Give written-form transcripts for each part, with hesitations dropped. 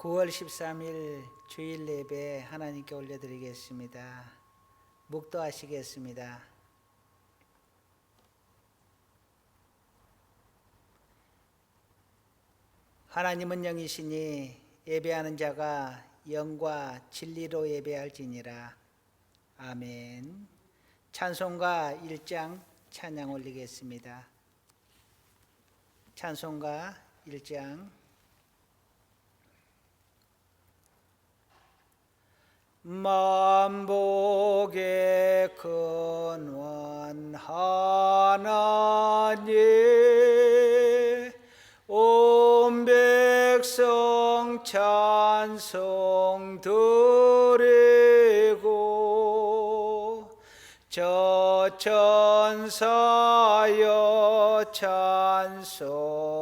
9월 13일 주일 예배 하나님께 올려드리겠습니다. 묵도하시겠습니다. 하나님은 영이시니 예배하는 자가 영과 진리로 예배할지니라. 아멘. 찬송가 1장 찬양 올리겠습니다. 찬송가 1장. 만복의 근원 하나님, 온 백성 찬송 드리고, 저 천사여 찬송하세.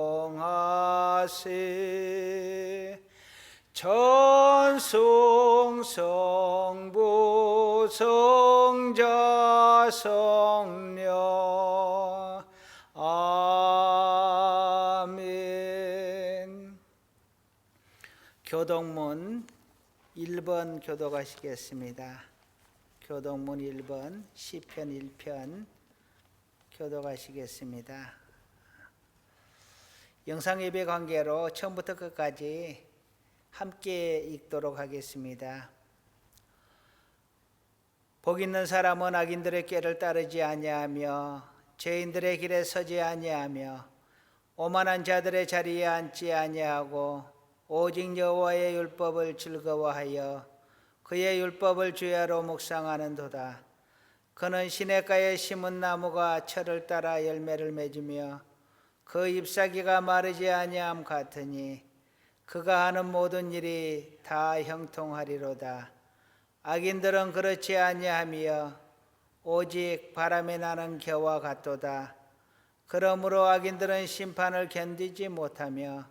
천송 성부 성자 성령 아멘. 교동문 1번 교독하시겠습니다. 교동문 1번 시편 1편 교독하시겠습니다. 영상예배 관계로 처음부터 끝까지 함께 읽도록 하겠습니다. 복 있는 사람은 악인들의 꾀를 따르지 아니하며 죄인들의 길에 서지 아니하며 오만한 자들의 자리에 앉지 아니하고 오직 여호와의 율법을 즐거워하여 그의 율법을 주야로 묵상하는도다. 그는 시냇가에 심은 나무가 철을 따라 열매를 맺으며 그 잎사귀가 마르지 아니함 같으니 그가 하는 모든 일이 다 형통하리로다. 악인들은 그렇지 아니하며 오직 바람에 나는 겨와 같도다. 그러므로 악인들은 심판을 견디지 못하며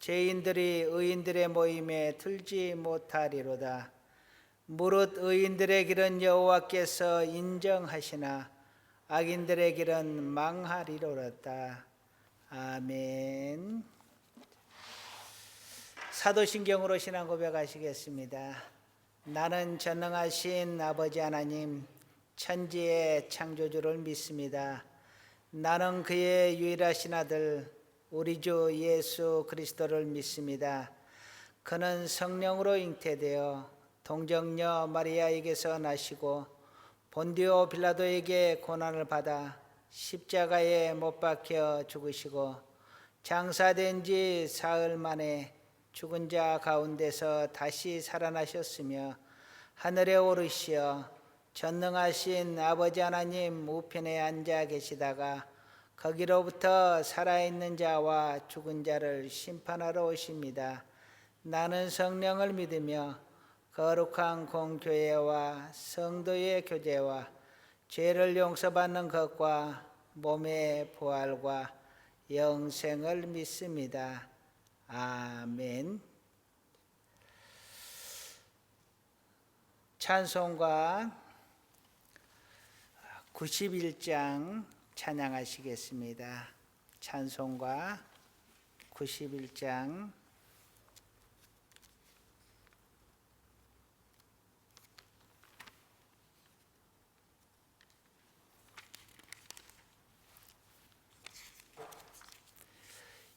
죄인들이 의인들의 모임에 들지 못하리로다. 무릇 의인들의 길은 여호와께서 인정하시나 악인들의 길은 망하리로다. 아멘. 사도신경으로 신앙 고백하시겠습니다. 나는 전능하신 아버지 하나님 천지의 창조주를 믿습니다. 나는 그의 유일하신 아들 우리 주 예수 그리스도를 믿습니다. 그는 성령으로 잉태되어 동정녀 마리아에게서 나시고 본디오 빌라도에게 고난을 받아 십자가에 못 박혀 죽으시고 장사된 지 사흘 만에 죽은 자 가운데서 다시 살아나셨으며 하늘에 오르시어 전능하신 아버지 하나님 우편에 앉아 계시다가 거기로부터 살아있는 자와 죽은 자를 심판하러 오십니다. 나는 성령을 믿으며 거룩한 공교회와 성도의 교제와 죄를 용서받는 것과 몸의 부활과 영생을 믿습니다. 아멘. 찬송가 91장 찬양하시겠습니다. 찬송가 91장.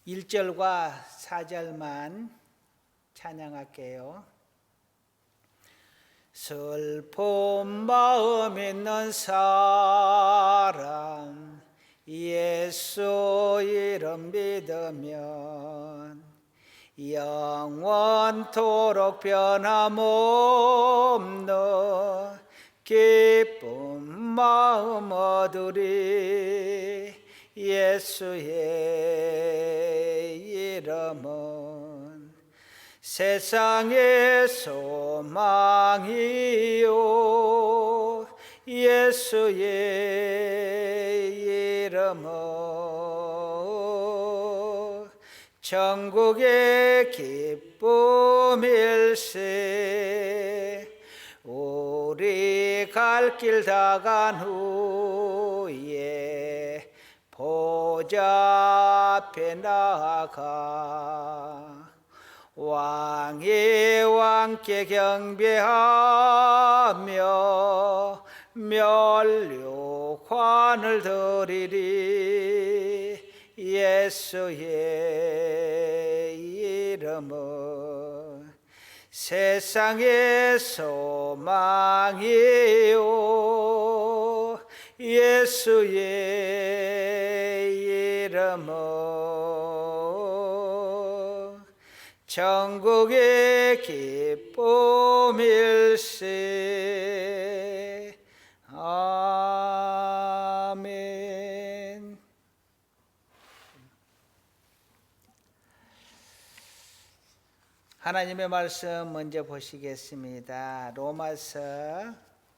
일 절과 4절만 찬양할게요. 슬픈 마음 있는 사람 예수 이름 믿으면 영원토록 변함없는 기쁜 마음 얻으리. 예수의 이름은 세상의 소망이요 예수의 이름은 천국의 기쁨일세. 우리 갈 길 다 간 후에 보좌 앞에 나아가 왕의 왕께 경배하며 면류관을 드리리. 예수의 이름은 세상의 소망이요, 예수의 이름은 천국의 기쁨일세. 아멘. 하나님의 말씀 먼저 보시겠습니다. 로마서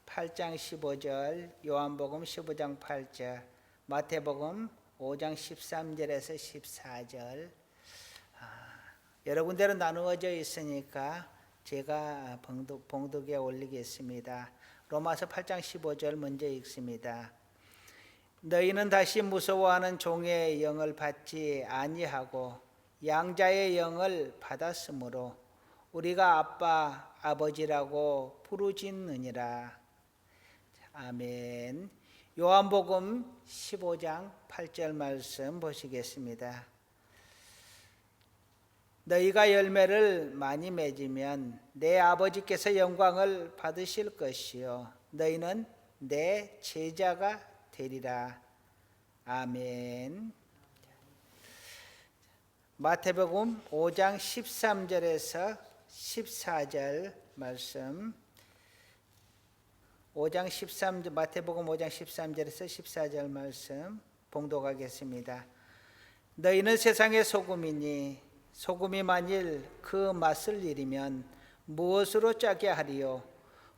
8장 15절, 요한복음 15장 8절, 마태복음 5장 13절에서 14절. 여러 군데로 나누어져 있으니까 제가 봉독에 올리겠습니다. 로마서 8장 15절 먼저 읽습니다. 너희는 다시 무서워하는 종의 영을 받지 아니하고 양자의 영을 받았으므로 우리가 아빠 아버지라고 부르짖느니라. 아멘. 요한복음 15장 8절 말씀 보시겠습니다. 너희가 열매를 많이 맺으면 내 아버지께서 영광을 받으실 것이요 너희는 내 제자가 되리라. 아멘. 마태복음 5장 13절에서 14절 말씀. 5장 13절, 마태복음 5장 13절에서 14절 말씀 봉독하겠습니다. 너희는 세상의 소금이니 소금이 만일 그 맛을 잃으면 무엇으로 짜게 하리요?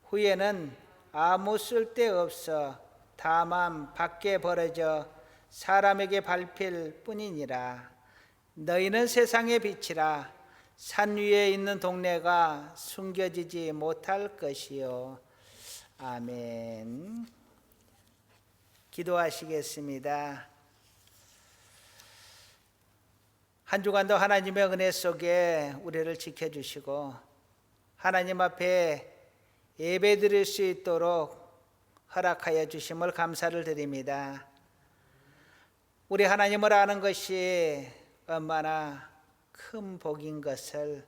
후에는 아무 쓸데없어 다만 밖에 버려져 사람에게 밟힐 뿐이니라. 너희는 세상의 빛이라. 산 위에 있는 동네가 숨겨지지 못할 것이요. 아멘. 기도하시겠습니다. 한 주간도 하나님의 은혜 속에 우리를 지켜주시고 하나님 앞에 예배드릴 수 있도록 허락하여 주심을 감사를 드립니다. 우리 하나님을 아는 것이 얼마나 큰 복인 것을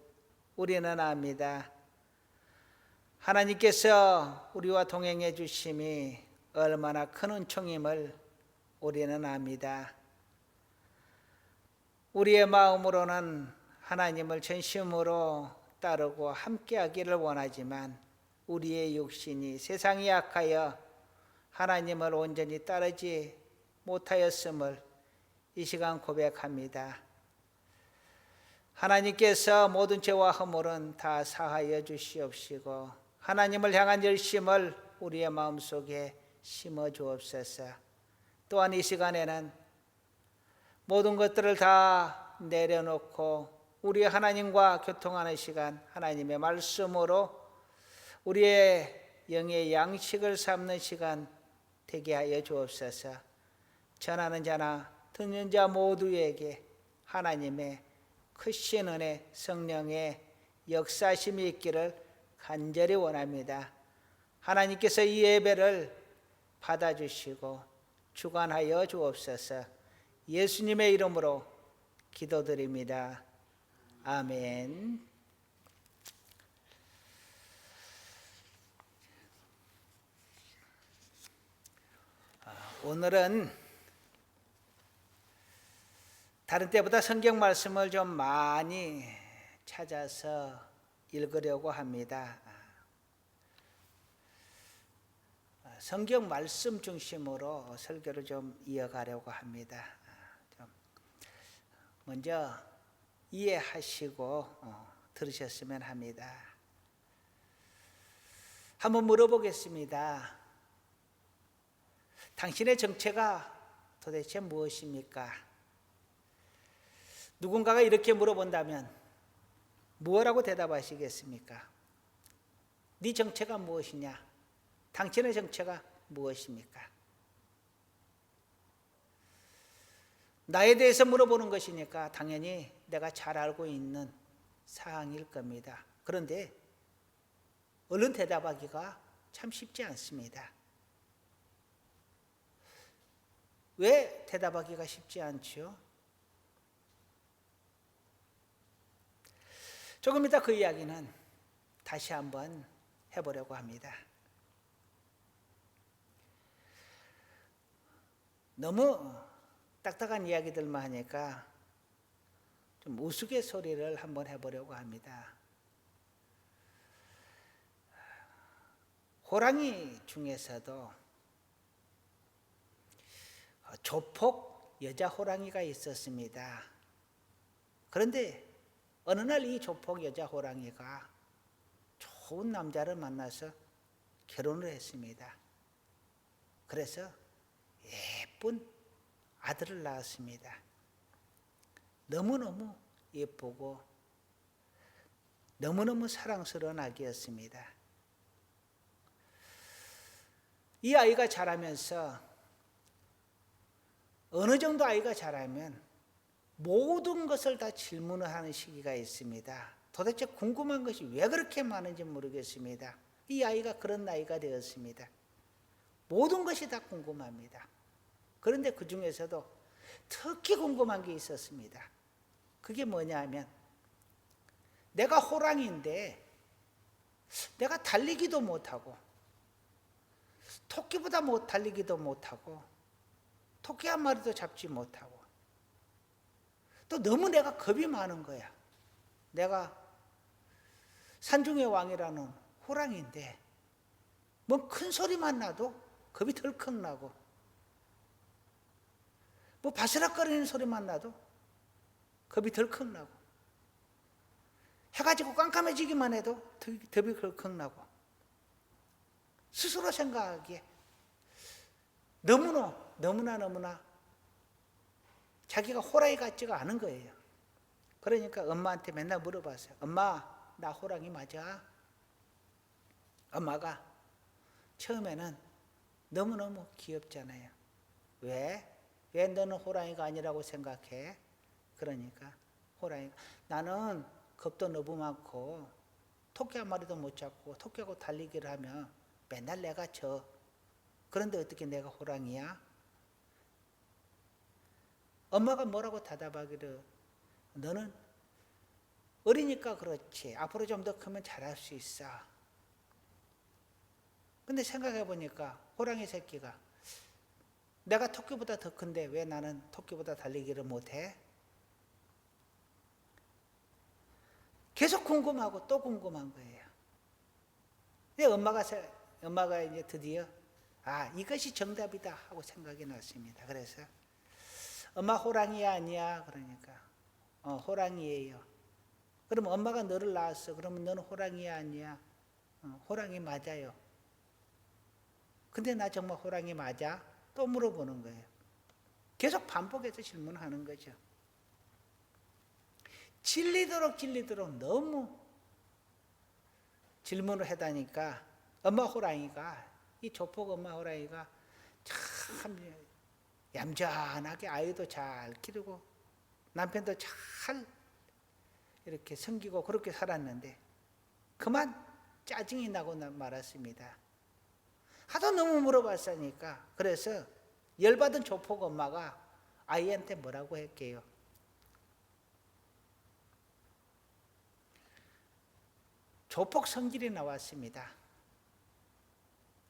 우리는 압니다. 하나님께서 우리와 동행해 주심이 얼마나 큰 은총임을 우리는 압니다. 우리의 마음으로는 하나님을 전심으로 따르고 함께하기를 원하지만 우리의 육신이 세상이 약하여 하나님을 온전히 따르지 못하였음을 이 시간 고백합니다. 하나님께서 모든 죄와 허물은 다 사하여 주시옵시고 하나님을 향한 열심을 우리의 마음속에 심어 주옵소서. 또한 이 시간에는 모든 것들을 다 내려놓고 우리 하나님과 교통하는 시간, 하나님의 말씀으로 우리의 영의 양식을 삼는 시간 되게 하여 주옵소서. 전하는 자나 듣는 자 모두에게 하나님의 크신 은혜, 성령의 역사심이 있기를 간절히 원합니다. 하나님께서 이 예배를 받아주시고 주관하여 주옵소서. 예수님의 이름으로 기도드립니다. 아멘. 오늘은 다른 때보다 성경 말씀을 좀 많이 찾아서 읽으려고 합니다. 성경 말씀 중심으로 설교를 좀 이어가려고 합니다. 먼저 이해하시고 들으셨으면 합니다. 한번 물어보겠습니다. 당신의 정체가 도대체 무엇입니까? 누군가가 이렇게 물어본다면 무엇라고 대답하시겠습니까? 네 정체가 무엇이냐? 당신의 정체가 무엇입니까? 나에 대해서 물어보는 것이니까 당연히 내가 잘 알고 있는 사항일 겁니다. 그런데 얼른 대답하기가 참 쉽지 않습니다. 왜 대답하기가 쉽지 않죠? 조금 이따 그 이야기는 다시 한번 해보려고 합니다. 너무 딱딱한 이야기들만 하니까 좀 우스갯소리를 한번 해보려고 합니다. 호랑이 중에서도 조폭 여자 호랑이가 있었습니다. 그런데 어느 날 이 조폭 여자 호랑이가 좋은 남자를 만나서 결혼을 했습니다. 그래서 예쁜 아들을 낳았습니다. 너무너무 예쁘고 너무너무 사랑스러운 아기였습니다. 이 아이가 자라면서 어느 정도 아이가 자라면 모든 것을 다 질문을 하는 시기가 있습니다. 도대체 궁금한 것이 왜 그렇게 많은지 모르겠습니다. 이 아이가 그런 나이가 되었습니다. 모든 것이 다 궁금합니다. 그런데 그 중에서도 특히 궁금한 게 있었습니다. 그게 뭐냐 하면 내가 호랑이인데 내가 달리기도 못하고 토끼보다 달리기도 못하고 토끼 한 마리도 잡지 못하고 또 너무 내가 겁이 많은 거야. 내가 산중의 왕이라는 호랑이인데 뭐 큰 소리만 나도 겁이 덜컥 나고 뭐 바스락거리는 소리만 나도 겁이 덜컥 나고 해가 지고 깜깜해지기만 해도 겁이 덜컥 나고 스스로 생각하기에 너무나 자기가 호랑이 같지가 않은 거예요. 그러니까 엄마한테 맨날 물어봤어요. 엄마, 나 호랑이 맞아? 엄마가 처음에는 너무너무 귀엽잖아요. 왜? 왜 너는 호랑이가 아니라고 생각해? 그러니까 호랑이가 나는 겁도 너무 많고 토끼 한 마리도 못 잡고 토끼하고 달리기를 하면 맨날 내가 져. 그런데 어떻게 내가 호랑이야? 엄마가 뭐라고 대답하기를 너는 어리니까 그렇지. 앞으로 좀 더 크면 잘할 수 있어. 근데 생각해 보니까 호랑이 새끼가 내가 토끼보다 더 큰데 왜 나는 토끼보다 달리기를 못해? 계속 궁금하고 또 궁금한 거예요. 근데 엄마가 이제 드디어 이것이 정답이다 하고 생각이 났습니다. 그래서 엄마 호랑이야 아니야? 그러니까 호랑이에요. 그럼 엄마가 너를 낳았어. 그러면 너는 호랑이야 아니야? 호랑이 맞아요. 근데 나 정말 호랑이 맞아? 또 물어보는 거예요. 계속 반복해서 질문하는 거죠. 질리도록 너무 질문을 하다니까 엄마 호랑이가 이 조폭 엄마 호랑이가 참 얌전하게 아이도 잘 기르고 남편도 잘 이렇게 섬기고 그렇게 살았는데 그만 짜증이 나고 말았습니다. 하도 너무 물어봤으니까 그래서 열받은 조폭 엄마가 아이한테 뭐라고 할게요? 조폭 성질이 나왔습니다.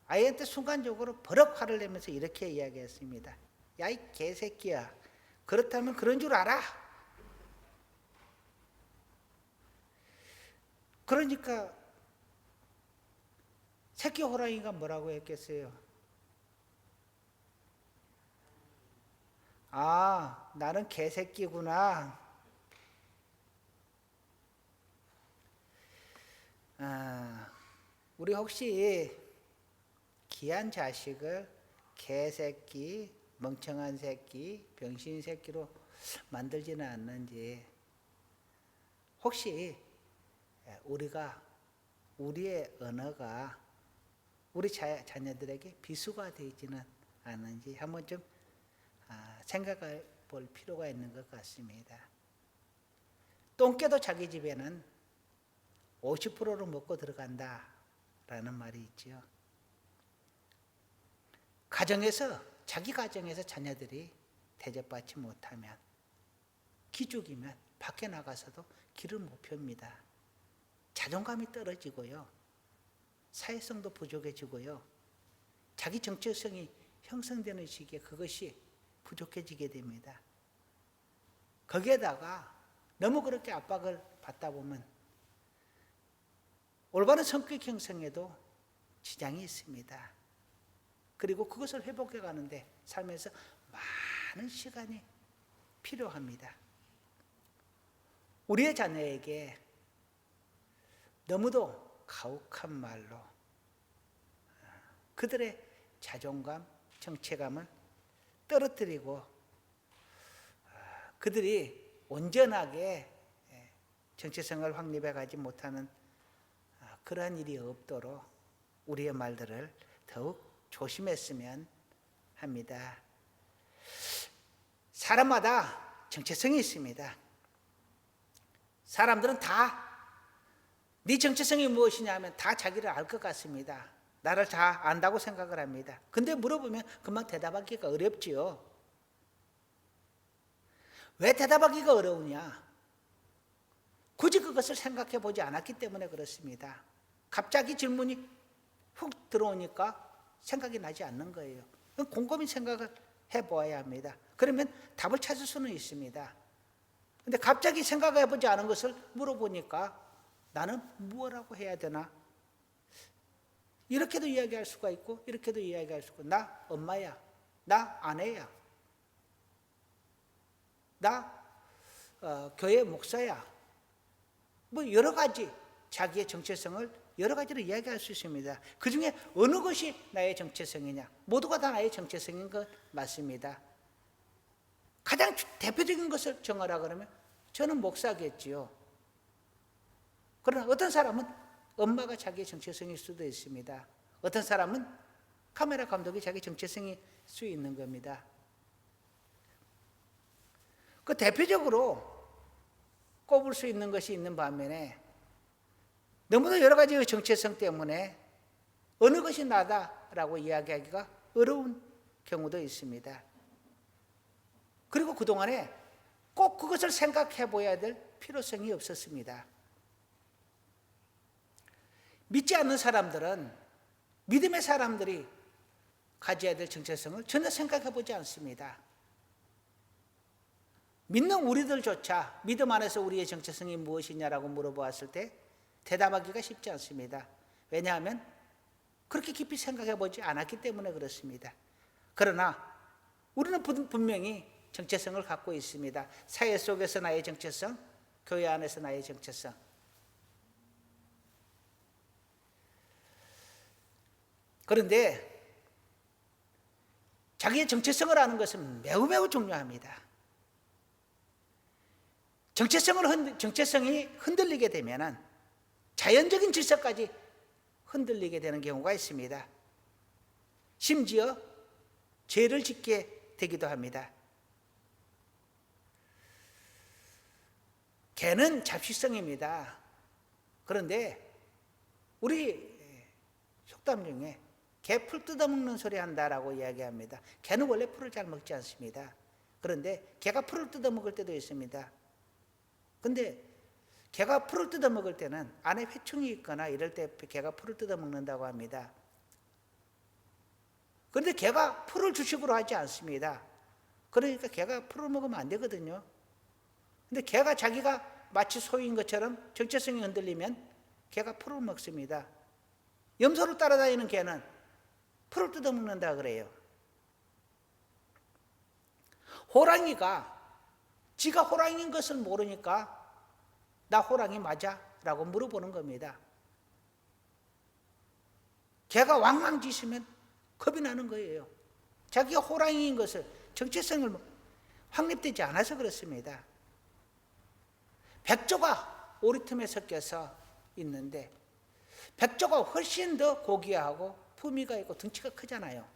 아이한테 순간적으로 버럭 화를 내면서 이렇게 이야기했습니다. 야, 이 개새끼야. 그렇다면 그런 줄 알아? 그러니까 새끼 호랑이가 뭐라고 했겠어요? 나는 개새끼구나. 우리 혹시 귀한 자식을 개새끼, 멍청한 새끼, 병신 새끼로 만들지는 않는지 혹시 우리의 언어가 우리 자녀들에게 비수가 되지는 않은지 한번 좀 생각해 볼 필요가 있는 것 같습니다. 똥개도 자기 집에는 50%를 먹고 들어간다라는 말이 있지요. 자기 가정에서 자녀들이 대접받지 못하면, 기죽이면 밖에 나가서도 길을 못 펴니다. 자존감이 떨어지고요. 사회성도 부족해지고요. 자기 정체성이 형성되는 시기에 그것이 부족해지게 됩니다. 거기에다가 너무 그렇게 압박을 받다 보면 올바른 성격 형성에도 지장이 있습니다. 그리고 그것을 회복해 가는데 삶에서 많은 시간이 필요합니다. 우리의 자녀에게 너무도 가혹한 말로 그들의 자존감, 정체감을 떨어뜨리고 그들이 온전하게 정체성을 확립해 가지 못하는 그러한 일이 없도록 우리의 말들을 더욱 조심했으면 합니다. 사람마다 정체성이 있습니다. 사람들은 다 네 정체성이 무엇이냐 하면 다 자기를 알 것 같습니다. 나를 다 안다고 생각을 합니다. 근데 물어보면 금방 대답하기가 어렵지요. 왜 대답하기가 어려우냐? 굳이 그것을 생각해 보지 않았기 때문에 그렇습니다. 갑자기 질문이 훅 들어오니까 생각이 나지 않는 거예요. 곰곰이 생각을 해보아야 합니다. 그러면 답을 찾을 수는 있습니다. 근데 갑자기 생각해 보지 않은 것을 물어보니까 나는 무엇라고 해야 되나? 이렇게도 이야기할 수가 있고 이렇게도 이야기할 수 있고, 나 엄마야, 나 아내야, 나 교회 목사야, 뭐 여러 가지 자기의 정체성을 여러 가지로 이야기할 수 있습니다. 그 중에 어느 것이 나의 정체성이냐? 모두가 다 나의 정체성인 것 맞습니다. 가장 대표적인 것을 정하라 그러면 저는 목사겠지요. 그러나 어떤 사람은 엄마가 자기의 정체성일 수도 있습니다. 어떤 사람은 카메라 감독이 자기 정체성일 수 있는 겁니다. 그 대표적으로 꼽을 수 있는 것이 있는 반면에 너무나 여러 가지의 정체성 때문에 어느 것이 나다라고 이야기하기가 어려운 경우도 있습니다. 그리고 그동안에 꼭 그것을 생각해 보아야 될 필요성이 없었습니다. 믿지 않는 사람들은 믿음의 사람들이 가져야 될 정체성을 전혀 생각해 보지 않습니다. 믿는 우리들조차 믿음 안에서 우리의 정체성이 무엇이냐라고 물어보았을 때 대답하기가 쉽지 않습니다. 왜냐하면 그렇게 깊이 생각해 보지 않았기 때문에 그렇습니다. 그러나 우리는 분명히 정체성을 갖고 있습니다. 사회 속에서 나의 정체성, 교회 안에서 나의 정체성. 그런데 자기의 정체성을 아는 것은 매우 중요합니다. 정체성이 흔들리게 되면 자연적인 질서까지 흔들리게 되는 경우가 있습니다. 심지어 죄를 짓게 되기도 합니다. 개는 잡식성입니다. 그런데 우리 속담 중에 개 풀 뜯어먹는 소리 한다라고 이야기합니다. 개는 원래 풀을 잘 먹지 않습니다. 그런데 개가 풀을 뜯어먹을 때도 있습니다. 근데 개가 풀을 뜯어먹을 때는 안에 회충이 있거나 이럴 때 개가 풀을 뜯어먹는다고 합니다. 그런데 개가 풀을 주식으로 하지 않습니다. 그러니까 개가 풀을 먹으면 안 되거든요. 근데 개가 자기가 마치 소유인 것처럼 정체성이 흔들리면 개가 풀을 먹습니다. 염소를 따라다니는 개는 풀을 뜯어먹는다 그래요. 호랑이가 지가 호랑이인 것을 모르니까 나 호랑이 맞아? 라고 물어보는 겁니다. 개가 왕왕 짖으면 겁이 나는 거예요. 자기가 호랑이인 것을, 정체성을 확립되지 않아서 그렇습니다. 백조가 오리 틈에 섞여서 있는데 백조가 훨씬 더 고귀하고 품위가 있고 덩치가 크잖아요.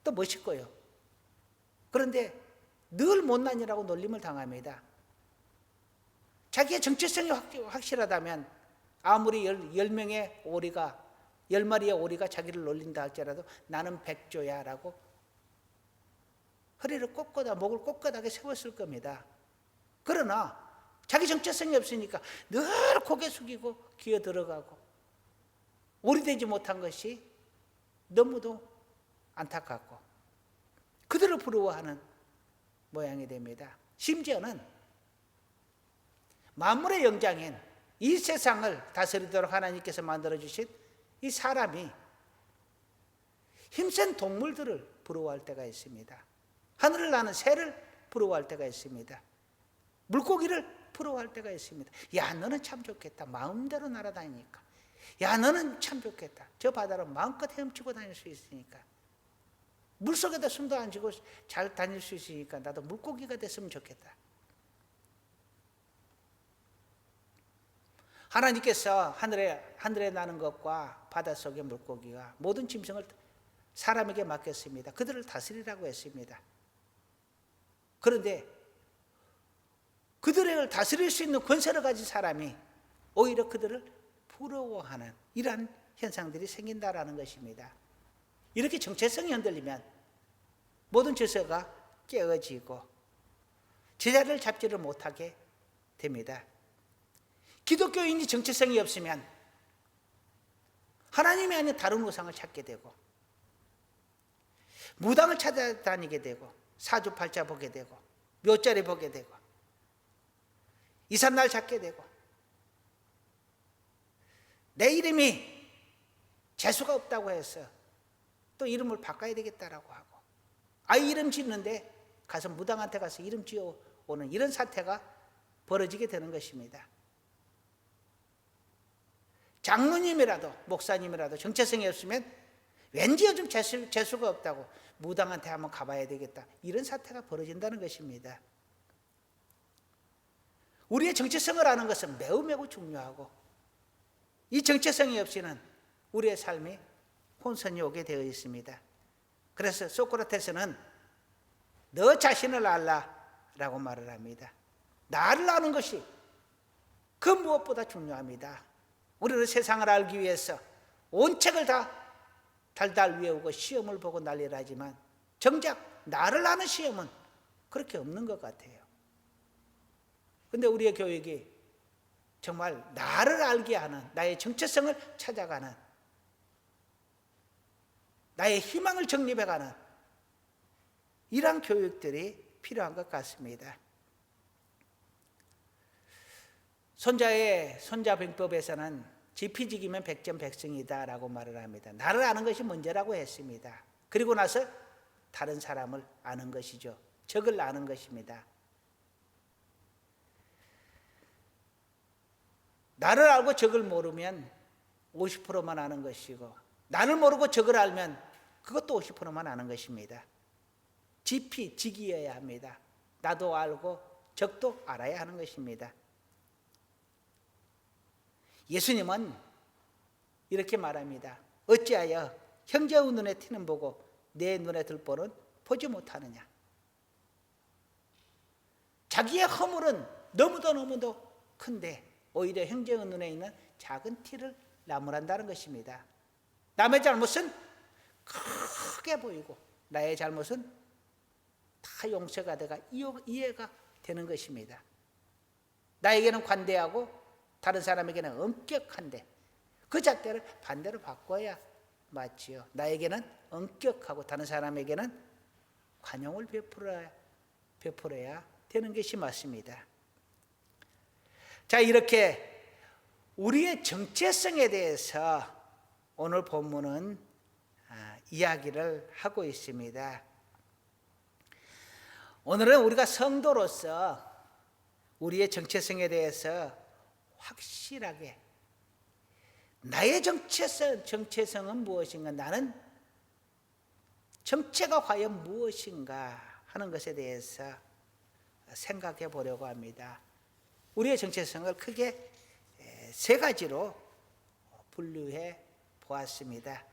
또 멋있고요. 그런데 늘 못난이라고 놀림을 당합니다. 자기의 정체성이 확실하다면 아무리 10명의 오리가 10마리의 오리가 자기를 놀린다 할지라도 나는 백조야 라고 허리를 꼿꼿하게 목을 꼿꼿하게 세웠을 겁니다. 그러나 자기 정체성이 없으니까 늘 고개 숙이고 기어 들어가고 오리되지 못한 것이 너무도 안타깝고 그들을 부러워하는 모양이 됩니다. 심지어는 만물의 영장인 이 세상을 다스리도록 하나님께서 만들어주신 이 사람이 힘센 동물들을 부러워할 때가 있습니다. 하늘을 나는 새를 부러워할 때가 있습니다. 물고기를 부러워할 때가 있습니다. 야, 너는 참 좋겠다. 마음대로 날아다니니까. 야, 너는 참 좋겠다. 저 바다로 마음껏 헤엄치고 다닐 수 있으니까. 물속에다 숨도 안 쉬고 잘 다닐 수 있으니까 나도 물고기가 됐으면 좋겠다. 하나님께서 하늘에 나는 것과 바닷속의 물고기와 모든 짐승을 사람에게 맡겼습니다. 그들을 다스리라고 했습니다. 그런데 그들을 다스릴 수 있는 권세를 가진 사람이 오히려 그들을 부러워하는 이러한 현상들이 생긴다라는 것입니다. 이렇게 정체성이 흔들리면 모든 질서가 깨어지고 제자리를 잡지를 못하게 됩니다. 기독교인이 정체성이 없으면 하나님이 아닌 다른 우상을 찾게 되고 무당을 찾아다니게 되고 사주팔자 보게 되고 묘자리 보게 되고 이삿날 찾게 되고 내 이름이 재수가 없다고 해서 또 이름을 바꿔야 되겠다라고 하고 아이 이름 짓는데 가서 무당한테 가서 이름 지어오는 이런 사태가 벌어지게 되는 것입니다. 장로님이라도 목사님이라도 정체성이 없으면 왠지 요즘 재수가 없다고 무당한테 한번 가봐야 되겠다 이런 사태가 벌어진다는 것입니다. 우리의 정체성을 아는 것은 매우 매우 중요하고 이 정체성이 없이는 우리의 삶이 혼선이 오게 되어 있습니다. 그래서 소크라테스는 너 자신을 알라라고 말을 합니다. 나를 아는 것이 그 무엇보다 중요합니다. 우리는 세상을 알기 위해서 온 책을 다 달달 외우고 시험을 보고 난리를 하지만 정작 나를 아는 시험은 그렇게 없는 것 같아요. 그런데 우리의 교육이 정말 나를 알게 하는 나의 정체성을 찾아가는 나의 희망을 정립해가는 이러한 교육들이 필요한 것 같습니다. 손자병법에서는 지피지기면 백전백승이다 라고 말을 합니다. 나를 아는 것이 먼저라고 했습니다. 그리고 나서 다른 사람을 아는 것이죠. 적을 아는 것입니다. 나를 알고 적을 모르면 50%만 아는 것이고 나를 모르고 적을 알면 그것도 50%만 아는 것입니다. 지피지기여야 합니다. 나도 알고 적도 알아야 하는 것입니다. 예수님은 이렇게 말합니다. 어찌하여 형제의 눈에 티는 보고 내 눈에 들 보는 보지 못하느냐. 자기의 허물은 너무도 큰데 오히려 형제의 눈에 있는 작은 티를 나무란다는 것입니다. 남의 잘못은 크게 보이고 나의 잘못은 다 용서가 되가 이해가 되는 것입니다. 나에게는 관대하고 다른 사람에게는 엄격한데 그 잣대를 반대로 바꿔야 맞지요. 나에게는 엄격하고 다른 사람에게는 관용을 베풀어야 되는 것이 맞습니다. 자, 이렇게 우리의 정체성에 대해서 오늘 본문은 이야기를 하고 있습니다. 오늘은 우리가 성도로서 우리의 정체성에 대해서 확실하게 나의 정체성은 무엇인가, 나는 정체가 과연 무엇인가 하는 것에 대해서 생각해 보려고 합니다. 우리의 정체성을 크게 세 가지로 분류해 보았습니다.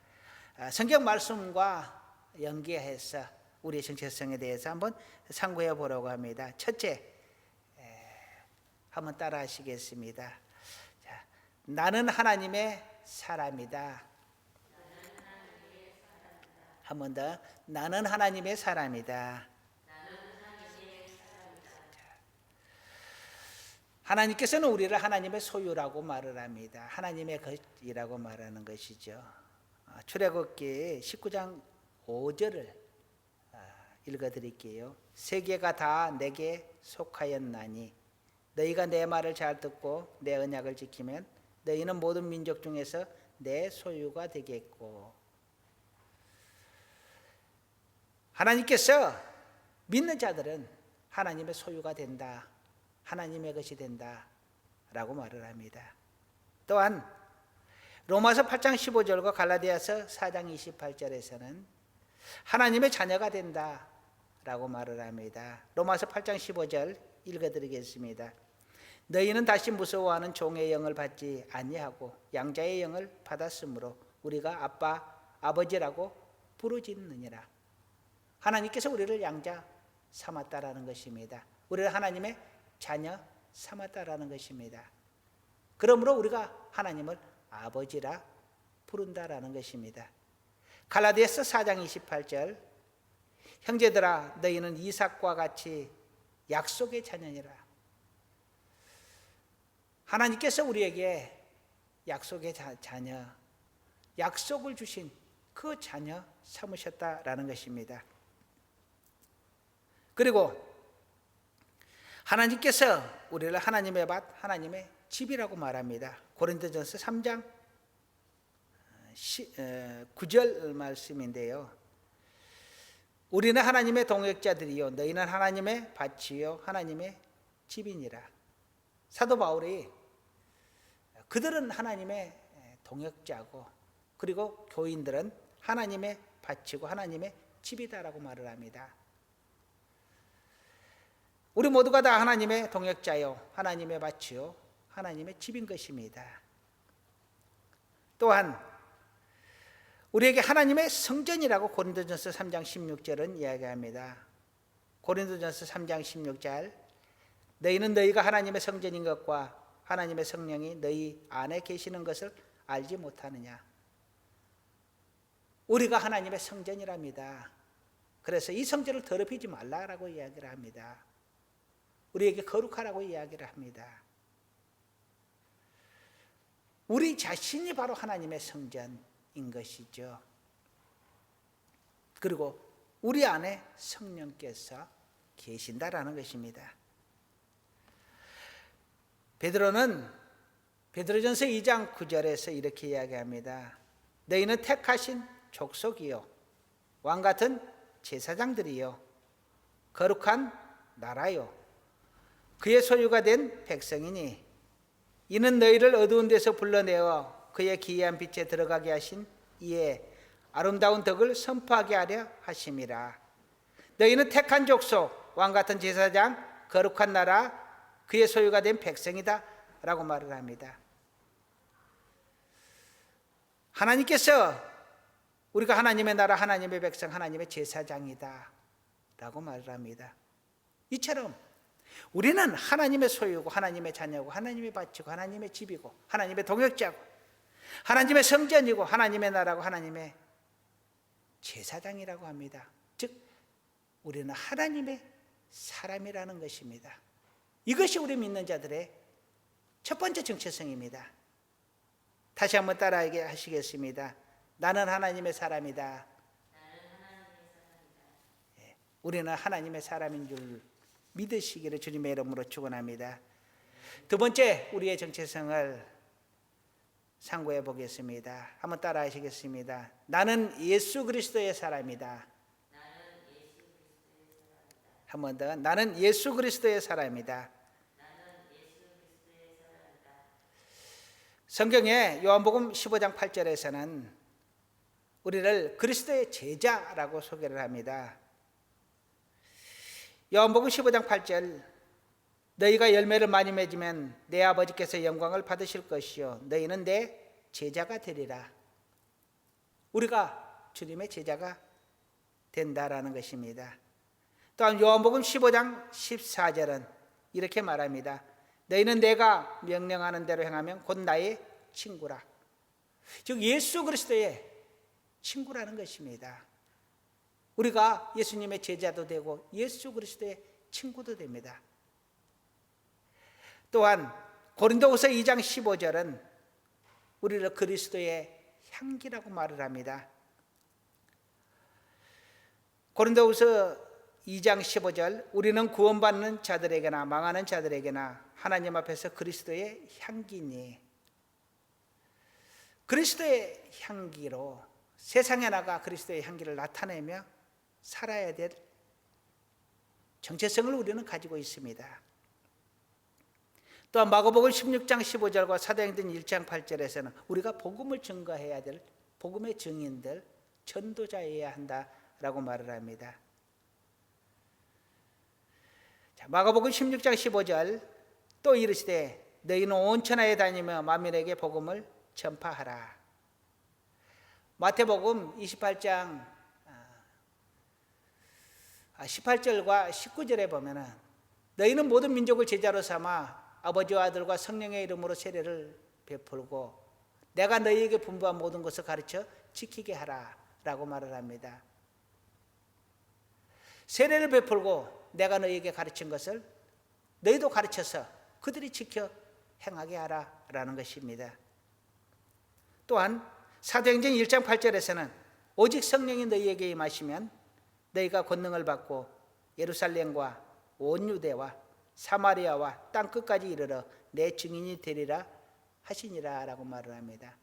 성경 말씀과 연계해서 우리의 정체성에 대해서 한번 상고해 보려고 합니다. 첫째, 한번 따라 하시겠습니다. 자, 나는 하나님의 사람이다. 한 번 더. 나는 하나님의 사람이다. 하나님께서는 우리를 하나님의 소유라고 말을 합니다. 하나님의 것이라고 말하는 것이죠. 출애굽기 19장 5절을 읽어드릴게요. 세계가 다 내게 속하였나니 너희가 내 말을 잘 듣고 내 언약을 지키면 너희는 모든 민족 중에서 내 소유가 되겠고. 하나님께서 믿는 자들은 하나님의 소유가 된다, 하나님의 것이 된다 라고 말을 합니다. 또한 로마서 8장 15절과 갈라디아서 4장 28절에서는 하나님의 자녀가 된다 라고 말을 합니다. 로마서 8장 15절 읽어드리겠습니다. 너희는 다시 무서워하는 종의 영을 받지 아니하고 양자의 영을 받았으므로 우리가 아빠, 아버지라고 부르짖느니라. 하나님께서 우리를 양자 삼았다라는 것입니다. 우리를 하나님의 자녀 삼았다라는 것입니다. 그러므로 우리가 하나님을 아버지라 부른다라는 것입니다. 갈라디아서 4장 28절 형제들아 너희는 이삭과 같이 약속의 자녀니라. 하나님께서 우리에게 약속의 자녀, 약속을 주신 그 자녀 삼으셨다라는 것입니다. 그리고 하나님께서 우리를 하나님의 밭, 하나님의 집이라고 말합니다. 고린도전서 3장 9절 말씀인데요. 우리는 하나님의 동역자들이요 너희는 하나님의 밭이요 하나님의 집이니라. 사도 바울이 그들은 하나님의 동역자고 그리고 교인들은 하나님의 밭이고 하나님의 집이다라고 말을 합니다. 우리 모두가 다 하나님의 동역자요 하나님의 밭이요 하나님의 집인 것입니다. 또한 우리에게 하나님의 성전이라고 고린도전서 3장 16절은 이야기합니다. 고린도전서 3장 16절 너희는 너희가 하나님의 성전인 것과 하나님의 성령이 너희 안에 계시는 것을 알지 못하느냐. 우리가 하나님의 성전이랍니다. 그래서 이 성전을 더럽히지 말라라고 이야기를 합니다. 우리에게 거룩하라고 이야기를 합니다. 우리 자신이 바로 하나님의 성전인 것이죠. 그리고 우리 안에 성령께서 계신다라는 것입니다. 베드로는 베드로전서 2장 9절에서 이렇게 이야기합니다. 너희는 택하신 족속이요 왕같은 제사장들이요 거룩한 나라요 그의 소유가 된 백성이니 이는 너희를 어두운 데서 불러내어 그의 기이한 빛에 들어가게 하신 이의 아름다운 덕을 선포하게 하려 하심이라. 너희는 택한 족속 왕같은 제사장 거룩한 나라 그의 소유가 된 백성이다 라고 말을 합니다. 하나님께서 우리가 하나님의 나라 하나님의 백성 하나님의 제사장이다 라고 말을 합니다. 이처럼 우리는 하나님의 소유고 하나님의 자녀고 하나님의 밭이고 하나님의 집이고 하나님의 동역자고 하나님의 성전이고 하나님의 나라고 하나님의 제사장이라고 합니다. 즉 우리는 하나님의 사람이라는 것입니다. 이것이 우리 믿는 자들의 첫 번째 정체성입니다. 다시 한번 따라하게 하시겠습니다. 나는 하나님의 사람이다. 우리는 하나님의 사람인 줄 믿으시기를 주님의 이름으로 축원합니다. 두 번째 우리의 정체성을 상고해 보겠습니다. 한번 따라 하시겠습니다. 나는 예수 그리스도의 사람이다. 한 번 더. 나는 예수 그리스도의 사람이다. 성경에 요한복음 15장 8절에서는 우리를 그리스도의 제자라고 소개를 합니다. 요한복음 15장 8절 너희가 열매를 많이 맺으면 내 아버지께서 영광을 받으실 것이요 너희는 내 제자가 되리라. 우리가 주님의 제자가 된다라는 것입니다. 또한 요한복음 15장 14절은 이렇게 말합니다. 너희는 내가 명령하는 대로 행하면 곧 나의 친구라. 즉 예수 그리스도의 친구라는 것입니다. 우리가 예수님의 제자도 되고 예수 그리스도의 친구도 됩니다. 또한 고린도후서 2장 15절은 우리를 그리스도의 향기라고 말을 합니다. 고린도후서 2장 15절, 우리는 구원받는 자들에게나 망하는 자들에게나 하나님 앞에서 그리스도의 향기니, 그리스도의 향기로 세상에 나가 그리스도의 향기를 나타내며 살아야 될 정체성을 우리는 가지고 있습니다. 또한 마가복음 16장 15절과 사도행전 1장 8절에서는 우리가 복음을 증거해야 될 복음의 증인들, 전도자여야 한다라고 말을 합니다. 자, 마가복음 16장 15절, 또 이르시되 너희는 온 천하에 다니며 만민에게 복음을 전파하라. 마태복음 28장 18절과 19절에 보면은 너희는 모든 민족을 제자로 삼아 아버지와 아들과 성령의 이름으로 세례를 베풀고 내가 너희에게 분부한 모든 것을 가르쳐 지키게 하라 라고 말을 합니다. 세례를 베풀고 내가 너희에게 가르친 것을 너희도 가르쳐서 그들이 지켜 행하게 하라 라는 것입니다. 또한 사도행전 1장 8절에서는 오직 성령이 너희에게 임하시면 너희가 권능을 받고 예루살렘과 온 유대와 사마리아와 땅 끝까지 이르러 내 증인이 되리라 하시니라 라고 말을 합니다.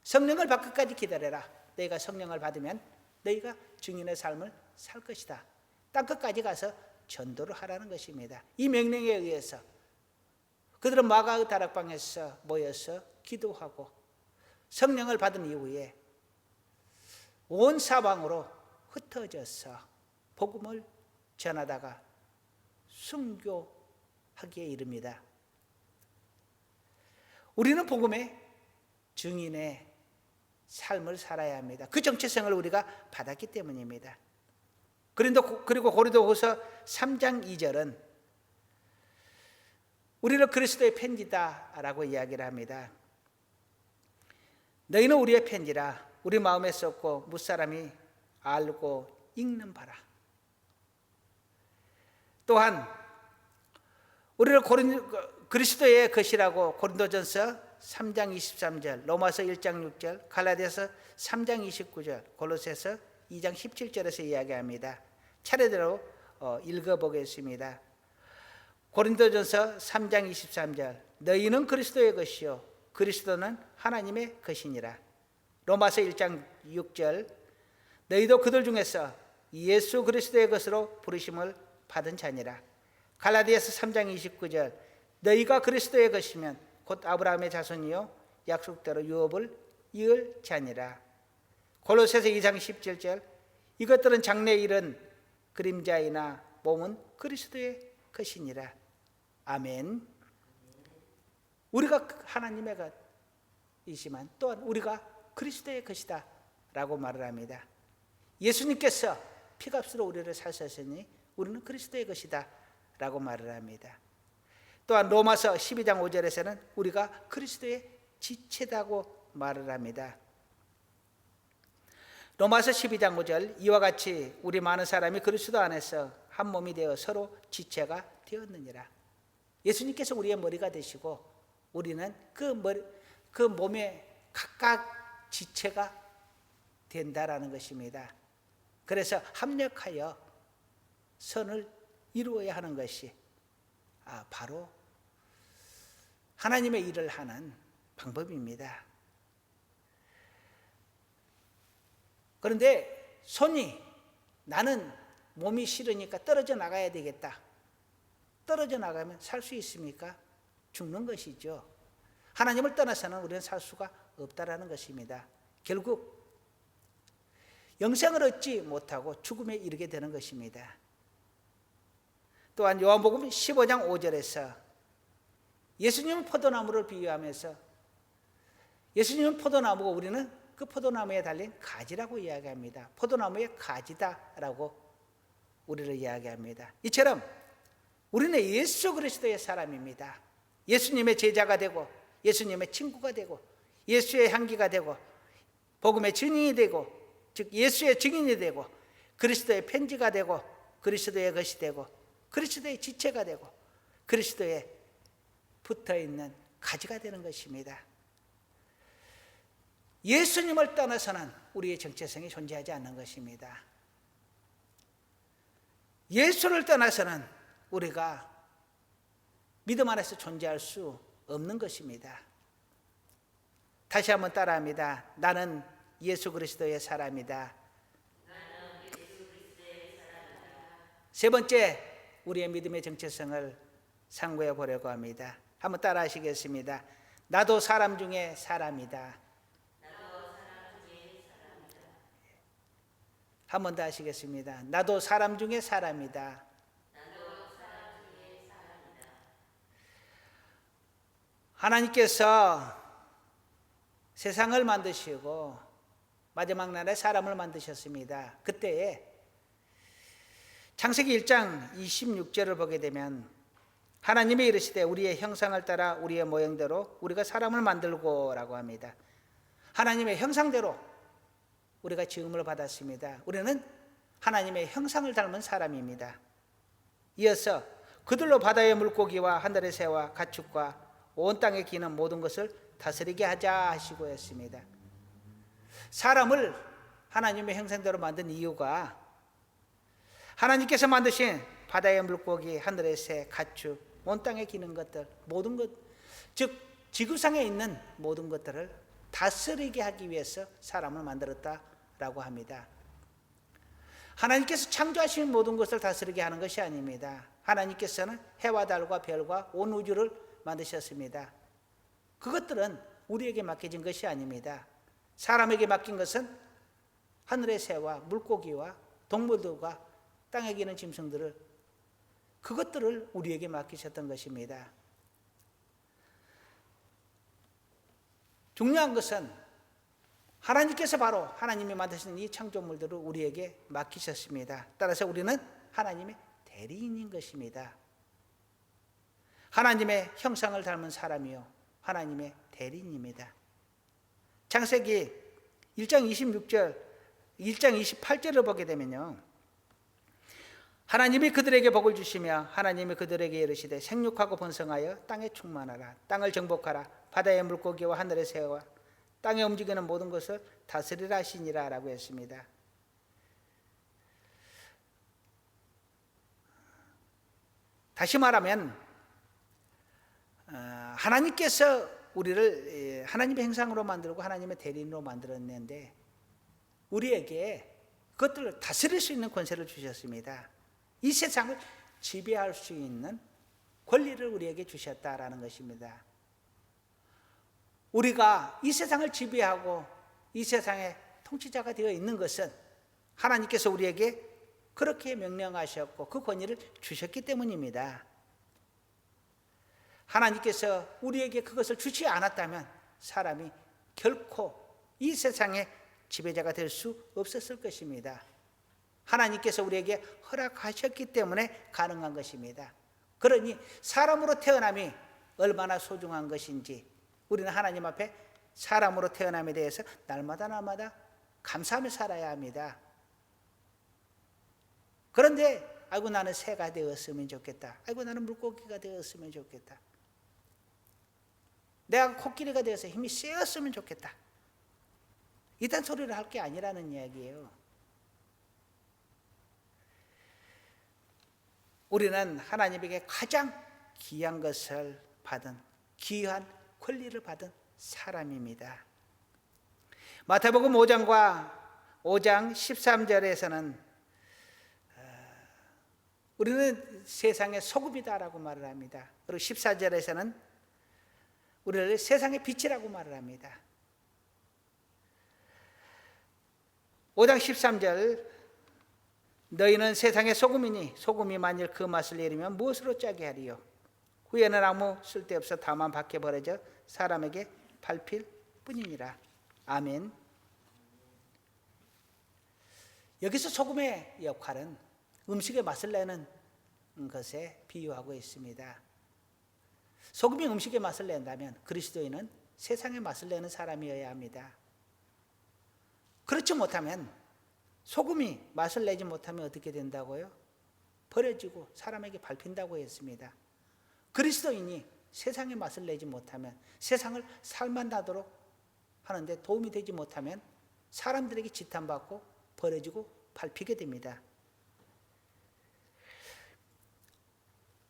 성령을 받기까지 기다려라. 너희가 성령을 받으면 너희가 증인의 삶을 살 것이다. 땅 끝까지 가서 전도를 하라는 것입니다. 이 명령에 의해서 그들은 마가의 다락방에서 모여서 기도하고 성령을 받은 이후에 온 사방으로 흩어져서 복음을 전하다가 순교하기에 이릅니다. 우리는 복음의 증인의 삶을 살아야 합니다. 그 정체성을 우리가 받았기 때문입니다. 그리고 고린도후서 3장 2절은 우리를 그리스도의 편지다라고 이야기를 합니다. 너희는 우리의 편지라 우리 마음에 썼고 무사람이 알고 읽는 바라. 또한 우리를 그리스도의 것이라고 고린도전서 3장 23절, 로마서 1장 6절, 갈라디아서 3장 29절, 골로새서 2장 17절에서 이야기합니다. 차례대로 읽어보겠습니다. 고린도전서 3장 23절, 너희는 그리스도의 것이요 그리스도는 하나님의 것이니라. 로마서 1장 6절, 너희도 그들 중에서 예수 그리스도의 것으로 부르심을 받은 자니라. 갈라디아서 3장 29절, 너희가 그리스도의 것이면 곧 아브라함의 자손이요 약속대로 유업을 이을 자니라. 골로새서 2장 17절, 이것들은 장래 일은 그림자이나 몸은 그리스도의 것이니라. 아멘. 우리가 하나님의 것이지만 또한 우리가 그리스도의 것이다 라고 말을 합니다. 예수님께서 피값으로 우리를 사셨으니 우리는 그리스도의 것이다 라고 말을 합니다. 또한 로마서 12장 5절에서는 우리가 그리스도의 지체다고 말을 합니다. 로마서 12장 5절, 이와 같이 우리 많은 사람이 그리스도 안에서 한 몸이 되어 서로 지체가 되었느니라. 예수님께서 우리의 머리가 되시고 우리는 그 몸의 각각 지체가 된다라는 것입니다. 그래서 합력하여 선을 이루어야 하는 것이 바로 하나님의 일을 하는 방법입니다. 그런데 손이 나는 몸이 싫으니까 떨어져 나가야 되겠다. 떨어져 나가면 살 수 있습니까? 죽는 것이죠. 하나님을 떠나서는 우리는 살 수가 없다라는 것입니다. 결국 영생을 얻지 못하고 죽음에 이르게 되는 것입니다. 또한 요한복음 15장 5절에서 예수님은 포도나무를 비유하면서 예수님은 포도나무고 우리는 그 포도나무에 달린 가지라고 이야기합니다. 포도나무의 가지다라고 우리를 이야기합니다. 이처럼 우리는 예수 그리스도의 사람입니다. 예수님의 제자가 되고 예수님의 친구가 되고 예수의 향기가 되고 복음의 증인이 되고, 즉 예수의 증인이 되고 그리스도의 편지가 되고 그리스도의 것이 되고 그리스도의 지체가 되고 그리스도에 붙어있는 가지가 되는 것입니다. 예수님을 떠나서는 우리의 정체성이 존재하지 않는 것입니다. 예수를 떠나서는 우리가 믿음 안에서 존재할 수 없는 것입니다. 다시 한번 따라합니다. 나는 예수 그리스도의 사람이다. 세 번째, 우리의 믿음의 정체성을 상고해 보려고 합니다. 한번 따라 하시겠습니다. 나도 사람 중에 사람이다. 한 번 더 하시겠습니다. 나도 사람 중에 사람이다. 하나님께서 세상을 만드시고 마지막 날에 사람을 만드셨습니다. 그때에 창세기 1장 26절을 보게 되면 하나님이 이르시되 우리의 형상을 따라 우리의 모형대로 우리가 사람을 만들고 라고 합니다. 하나님의 형상대로 우리가 지음을 받았습니다. 우리는 하나님의 형상을 닮은 사람입니다. 이어서 그들로 바다의 물고기와 하늘의 새와 가축과 온 땅에 기는 모든 것을 다스리게 하자 하시고 했습니다. 사람을 하나님의 형상대로 만든 이유가 하나님께서 만드신 바다의 물고기, 하늘의 새, 가축, 온 땅에 기는 것들, 모든 것, 즉 지구상에 있는 모든 것들을 다스리게 하기 위해서 사람을 만들었다라고 합니다. 하나님께서 창조하신 모든 것을 다스리게 하는 것이 아닙니다. 하나님께서는 해와 달과 별과 온 우주를 만드셨습니다. 그것들은 우리에게 맡겨진 것이 아닙니다. 사람에게 맡긴 것은 하늘의 새와 물고기와 동물들과 땅에 기는 짐승들을, 그것들을 우리에게 맡기셨던 것입니다. 중요한 것은 하나님께서 바로 하나님이 만드신 이 창조물들을 우리에게 맡기셨습니다. 따라서 우리는 하나님의 대리인인 것입니다. 하나님의 형상을 닮은 사람이요 하나님의 대리인입니다. 창세기 1장 28절을 보게 되면요, 하나님이 그들에게 복을 주시며 하나님이 그들에게 이르시되 생육하고 번성하여 땅에 충만하라. 땅을 정복하라. 바다의 물고기와 하늘의 새와 땅에 움직이는 모든 것을 다스리라 하시니라 라고 했습니다. 다시 말하면 하나님께서 우리를 하나님의 형상으로 만들고 하나님의 대리인으로 만들었는데 우리에게 그것들을 다스릴 수 있는 권세를 주셨습니다. 이 세상을 지배할 수 있는 권리를 우리에게 주셨다라는 것입니다. 우리가 이 세상을 지배하고 이 세상의 통치자가 되어 있는 것은 하나님께서 우리에게 그렇게 명령하셨고 그 권위를 주셨기 때문입니다. 하나님께서 우리에게 그것을 주지 않았다면 사람이 결코 이 세상의 지배자가 될 수 없었을 것입니다. 하나님께서 우리에게 허락하셨기 때문에 가능한 것입니다. 그러니 사람으로 태어남이 얼마나 소중한 것인지 우리는 하나님 앞에 사람으로 태어남에 대해서 날마다 감사하며 살아야 합니다. 그런데 아이고 나는 새가 되었으면 좋겠다. 아이고 나는 물고기가 되었으면 좋겠다. 내가 코끼리가 되어서 힘이 세었으면 좋겠다. 이딴 소리를 할 게 아니라는 이야기예요. 우리는 하나님에게 가장 귀한 것을 받은, 귀한 권리를 받은 사람입니다. 마태복음 5장 13절에서는 우리는 세상의 소금이다라고 말을 합니다. 그리고 14절에서는 우리를 세상의 빛이라고 말을 합니다. 5장 13절, 너희는 세상의 소금이니 소금이 만일 그 맛을 잃으면 무엇으로 짜게 하리요? 후에는 아무 쓸데없어 다만 밖에 버려져 사람에게 밟힐 뿐이니라. 아멘. 여기서 소금의 역할은 음식의 맛을 내는 것에 비유하고 있습니다. 소금이 음식의 맛을 낸다면 그리스도인은 세상의 맛을 내는 사람이어야 합니다. 그렇지 못하면, 소금이 맛을 내지 못하면 어떻게 된다고요? 버려지고 사람에게 밟힌다고 했습니다. 그리스도인이 세상의 맛을 내지 못하면, 세상을 살만하도록 하는데 도움이 되지 못하면 사람들에게 지탄받고 버려지고 밟히게 됩니다.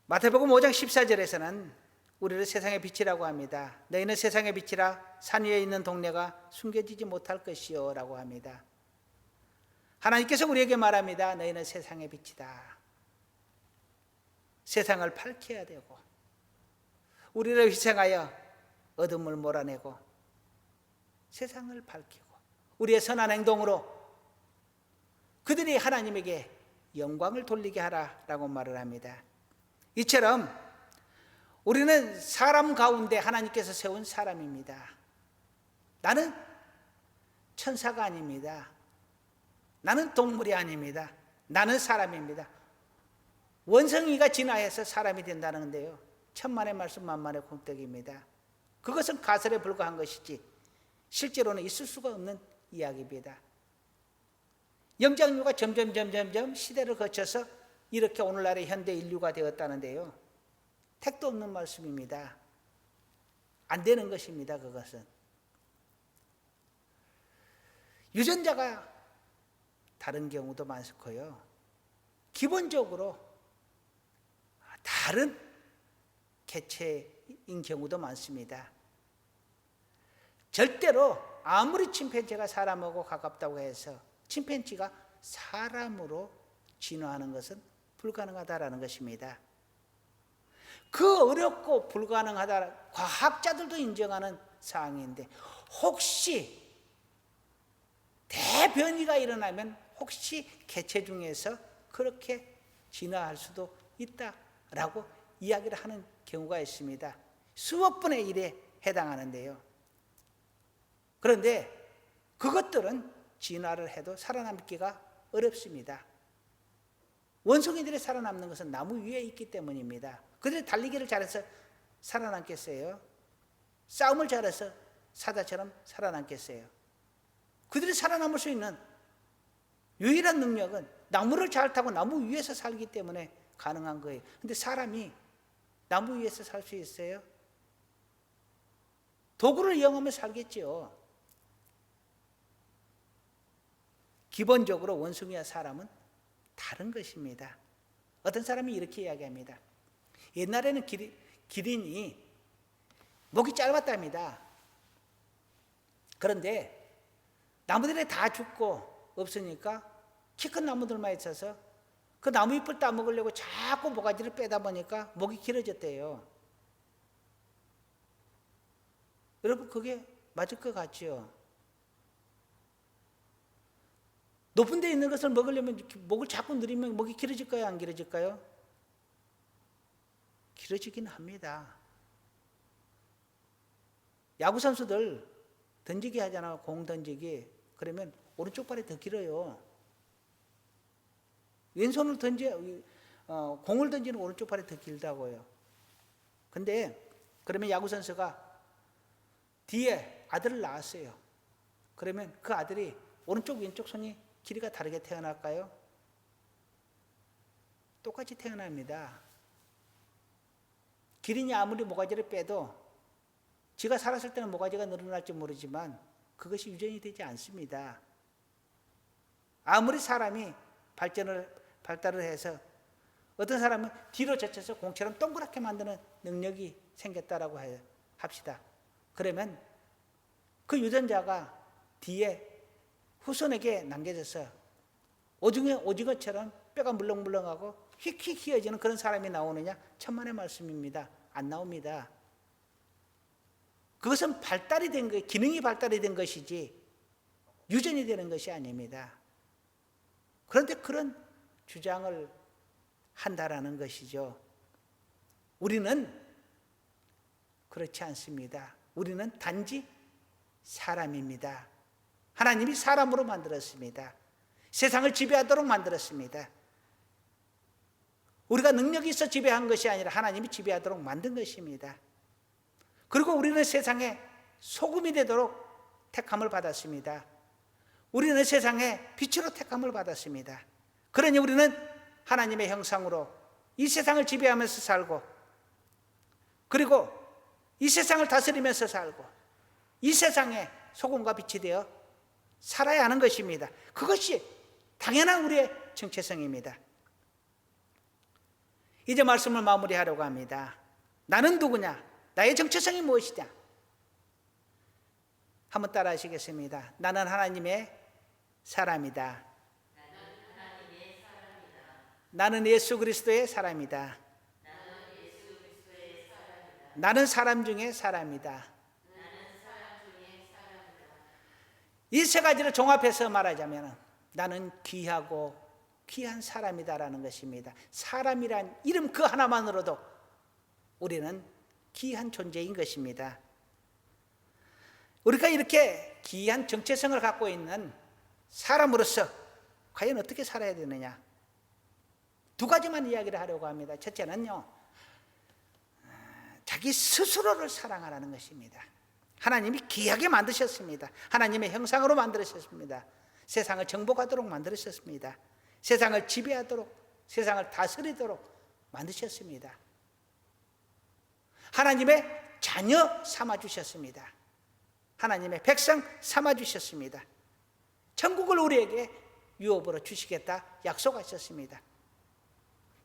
마태복음 5장 14절에서는 우리를 세상의 빛이라고 합니다. 너희는 세상의 빛이라 산 위에 있는 동네가 숨겨지지 못할 것이요 라고 합니다. 하나님께서 우리에게 말합니다. 너희는 세상의 빛이다. 세상을 밝혀야 되고, 우리를 희생하여 어둠을 몰아내고 세상을 밝히고 우리의 선한 행동으로 그들이 하나님에게 영광을 돌리게 하라라고 말을 합니다. 이처럼 우리는 사람 가운데 하나님께서 세운 사람입니다. 나는 천사가 아닙니다. 나는 동물이 아닙니다. 나는 사람입니다. 원성이가 진화해서 사람이 된다는데요, 천만의 말씀 만만의 공덕입니다. 그것은 가설에 불과한 것이지 실제로는 있을 수가 없는 이야기입니다. 영장류가 점점 시대를 거쳐서 이렇게 오늘날의 현대 인류가 되었다는데요, 택도 없는 말씀입니다. 안 되는 것입니다. 그것은 유전자가 다른 경우도 많고요, 기본적으로 다른 개체인 경우도 많습니다. 절대로 아무리 침팬지가 사람하고 가깝다고 해서 침팬지가 사람으로 진화하는 것은 불가능하다라는 것입니다. 그 어렵고 불가능하다, 과학자들도 인정하는 사항인데, 혹시 대변이가 일어나면 혹시 개체 중에서 그렇게 진화할 수도 있다라고 이야기를 하는 경우가 있습니다. 수억 분의 1에 해당하는데요. 그런데 그것들은 진화를 해도 살아남기가 어렵습니다. 원숭이들이 살아남는 것은 나무 위에 있기 때문입니다. 그들이 달리기를 잘해서 살아남겠어요? 싸움을 잘해서 사자처럼 살아남겠어요? 그들이 살아남을 수 있는 유일한 능력은 나무를 잘 타고 나무 위에서 살기 때문에 가능한 거예요. 근데 사람이 나무 위에서 살 수 있어요? 도구를 이용하며 살겠죠. 기본적으로 원숭이와 사람은 다른 것입니다. 어떤 사람이 이렇게 이야기합니다. 옛날에는 기린이 목이 짧았답니다. 그런데 나무들이 다 죽고 없으니까 키 큰 나무들만 있어서 그 나무 잎을 따먹으려고 자꾸 모가지를 빼다 보니까 목이 길어졌대요. 여러분, 그게 맞을 것 같죠? 높은 데 있는 것을 먹으려면 목을 자꾸 누리면 목이 길어질까요? 안 길어질까요? 길어지긴 합니다. 야구 선수들 던지기 하잖아, 공 던지기. 그러면 오른쪽 발이 더 길어요. 왼손을 공을 던지는 오른쪽 발이 더 길다고요. 근데 그러면 야구 선수가 뒤에 아들을 낳았어요. 그러면 그 아들이 오른쪽 왼쪽 손이 길이가 다르게 태어날까요? 똑같이 태어납니다. 기린이 아무리 모가지를 빼도 지가 살았을 때는 모가지가 늘어날지 모르지만 그것이 유전이 되지 않습니다. 아무리 사람이 발달을 해서 어떤 사람은 뒤로 젖혀서 공처럼 동그랗게 만드는 능력이 생겼다라고 합시다. 그러면 그 유전자가 뒤에 후손에게 남겨져서 오징어처럼 뼈가 물렁물렁하고 휙휙 휘어지는 그런 사람이 나오느냐? 천만의 말씀입니다. 안 나옵니다. 그것은 발달이 된 거예요. 기능이 발달이 된 것이지 유전이 되는 것이 아닙니다. 그런데 그런 주장을 한다라는 것이죠. 우리는 그렇지 않습니다. 우리는 단지 사람입니다. 하나님이 사람으로 만들었습니다. 세상을 지배하도록 만들었습니다. 우리가 능력이 있어 지배한 것이 아니라 하나님이 지배하도록 만든 것입니다. 그리고 우리는 세상에 소금이 되도록 택함을 받았습니다. 우리는 세상에 빛으로 택함을 받았습니다. 그러니 우리는 하나님의 형상으로 이 세상을 지배하면서 살고, 그리고 이 세상을 다스리면서 살고, 이 세상에 소금과 빛이 되어 살아야 하는 것입니다. 그것이 당연한 우리의 정체성입니다. 이제 말씀을 마무리하려고 합니다. 나는 누구냐? 나의 정체성이 무엇이냐? 한번 따라 하시겠습니다. 나는 하나님의 사람이다. 나는 예수 그리스도의 사람이다. 나는 사람 중에 사람이다. 이 세 가지를 종합해서 말하자면 나는 귀하고 귀한 사람이다라는 것입니다. 사람이란 이름 그 하나만으로도 우리는 귀한 존재인 것입니다. 우리가 이렇게 귀한 정체성을 갖고 있는 사람으로서 과연 어떻게 살아야 되느냐? 두 가지만 이야기를 하려고 합니다. 첫째는요, 자기 스스로를 사랑하라는 것입니다. 하나님이 귀하게 만드셨습니다. 하나님의 형상으로 만드셨습니다. 세상을 정복하도록 만드셨습니다. 세상을 지배하도록, 세상을 다스리도록 만드셨습니다. 하나님의 자녀 삼아주셨습니다. 하나님의 백성 삼아주셨습니다. 천국을 우리에게 유업으로 주시겠다 약속하셨습니다.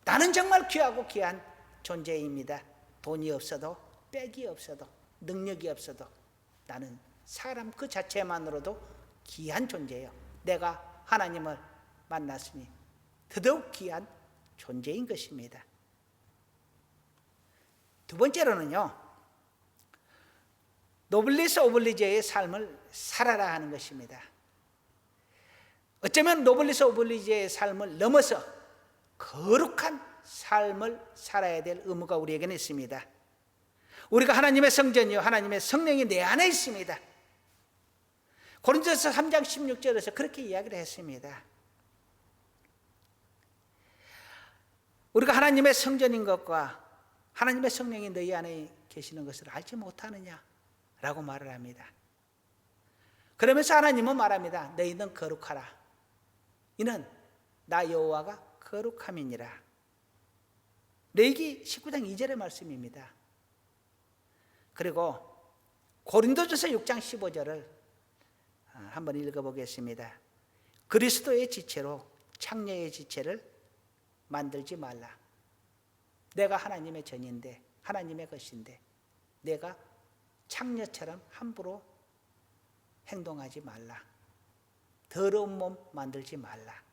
나는 정말 귀하고 귀한 존재입니다. 돈이 없어도, 빽이 없어도, 능력이 없어도 나는 사람 그 자체만으로도 귀한 존재예요. 내가 하나님을 만났으니 더더욱 귀한 존재인 것입니다. 두 번째로는요, 노블리스 오블리제의 삶을 살아라 하는 것입니다. 어쩌면 노블리스 오블리제의 삶을 넘어서 거룩한 삶을 살아야 될 의무가 우리에게는 있습니다. 우리가 하나님의 성전이요 하나님의 성령이 내 안에 있습니다. 고린도서 3장 16절에서 그렇게 이야기를 했습니다. 우리가 하나님의 성전인 것과 하나님의 성령이 너희 안에 계시는 것을 알지 못하느냐 라고 말을 합니다. 그러면서 하나님은 말합니다. 너희는 거룩하라. 이는 나 여호와가 거룩함이니라. 레위기 19장 2절의 말씀입니다. 그리고 고린도전서 6장 15절을 한번 읽어보겠습니다. 그리스도의 지체로 창녀의 지체를 만들지 말라. 내가 하나님의 전인데 하나님의 것인데 내가 창녀처럼 함부로 행동하지 말라. 더러운 몸 만들지 말라.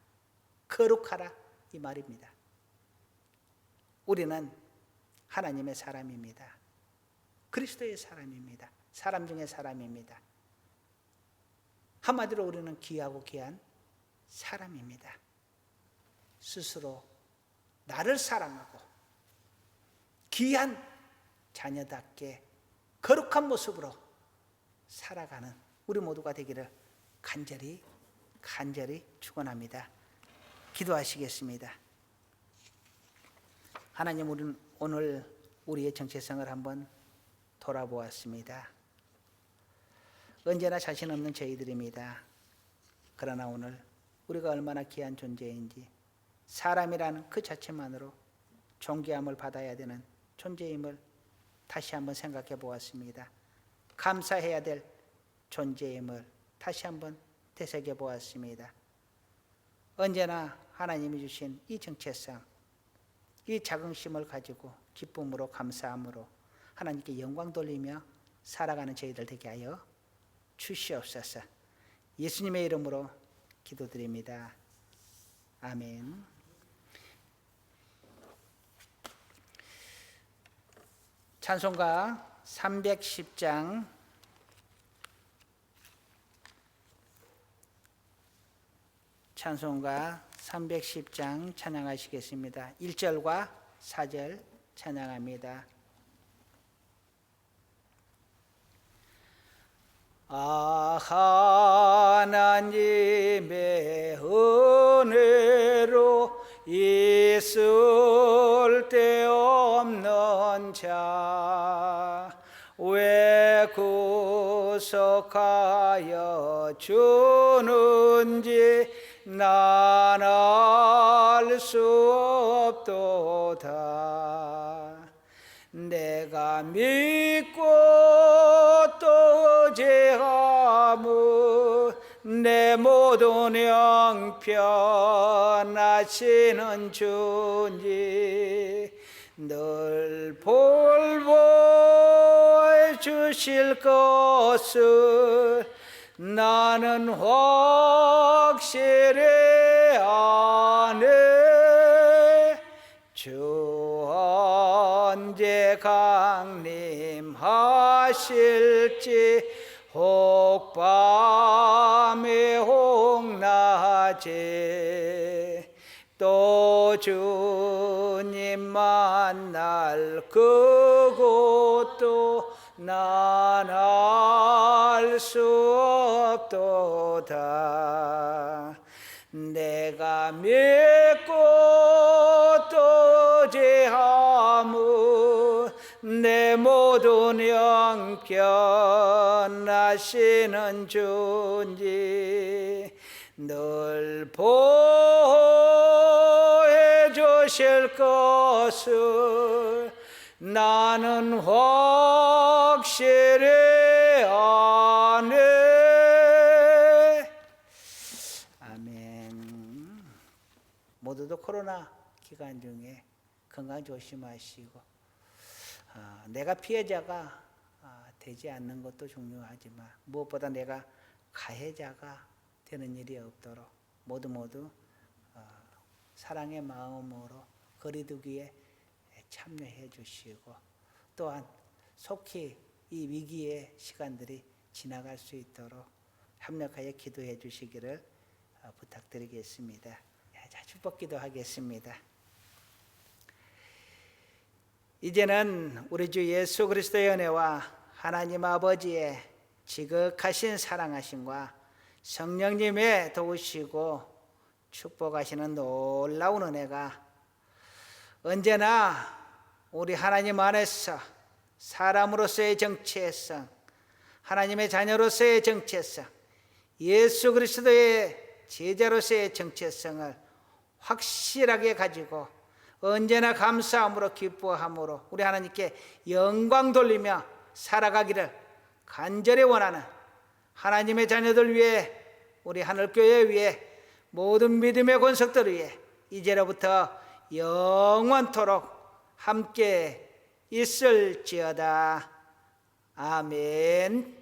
거룩하라 이 말입니다. 우리는 하나님의 사람입니다. 그리스도의 사람입니다. 사람 중에 사람입니다. 한마디로 우리는 귀하고 귀한 사람입니다. 스스로 나를 사랑하고 귀한 자녀답게 거룩한 모습으로 살아가는 우리 모두가 되기를 간절히 축원합니다. 기도하시겠습니다. 하나님, 우리는 오늘 우리의 정체성을 한번 돌아보았습니다. 언제나 자신 없는 저희들입니다. 그러나 오늘 우리가 얼마나 귀한 존재인지, 사람이라는 그 자체만으로 존귀함을 받아야 되는 존재임을 다시 한번 생각해 보았습니다. 감사해야 될 존재임을 다시 한번 되새겨 보았습니다. 언제나 하나님이 주신 이 정체성, 이 자긍심을 가지고 기쁨으로 감사함으로 하나님께 영광 돌리며 살아가는 저희들 되게 하여 주시옵소서. 예수님의 이름으로 기도드립니다. 아멘. 찬송가 310장 찬송가 310장 찬양하시겠습니다. 1절과 4절 찬양합니다. 하나님의 은혜로 있을 데 없는 자 왜 구속하여 주는지 난 알 수 없도다. 내가 믿고 또 의지하무 내 모든 형편하시는 주님 늘 돌보아 주실 것을 나는 확실히 아네. 주 언제 강림하실지 혹 밤에 혹 낮에 또 주님 만날 그곳도 난 알 수 없도다. 내가 믿고 또 의지하무 내 모든 형편하시는 주님 늘 보호해 주실 것을 나는 확실히 아네. 아멘. 모두도 코로나 기간 중에 건강 조심하시고 내가 피해자가 되지 않는 것도 중요하지만 무엇보다 내가 가해자가 되는 일이 없도록 모두 사랑의 마음으로 거리두기에 참여해 주시고 또한 속히 이 위기의 시간들이 지나갈 수 있도록 협력하여 기도해 주시기를 부탁드리겠습니다. 자, 축복기도 하겠습니다. 이제는 우리 주 예수 그리스도의 은혜와 하나님 아버지의 지극하신 사랑하심과 성령님의 도우시고 축복하시는 놀라운 은혜가 언제나 우리 하나님 안에서 사람으로서의 정체성, 하나님의 자녀로서의 정체성, 예수 그리스도의 제자로서의 정체성을 확실하게 가지고 언제나 감사함으로 기뻐함으로 우리 하나님께 영광 돌리며 살아가기를 간절히 원하는 하나님의 자녀들 위해 우리 하늘교회 위해 모든 믿음의 권속들 위해 이제로부터 영원토록 함께 있을지어다. 아멘.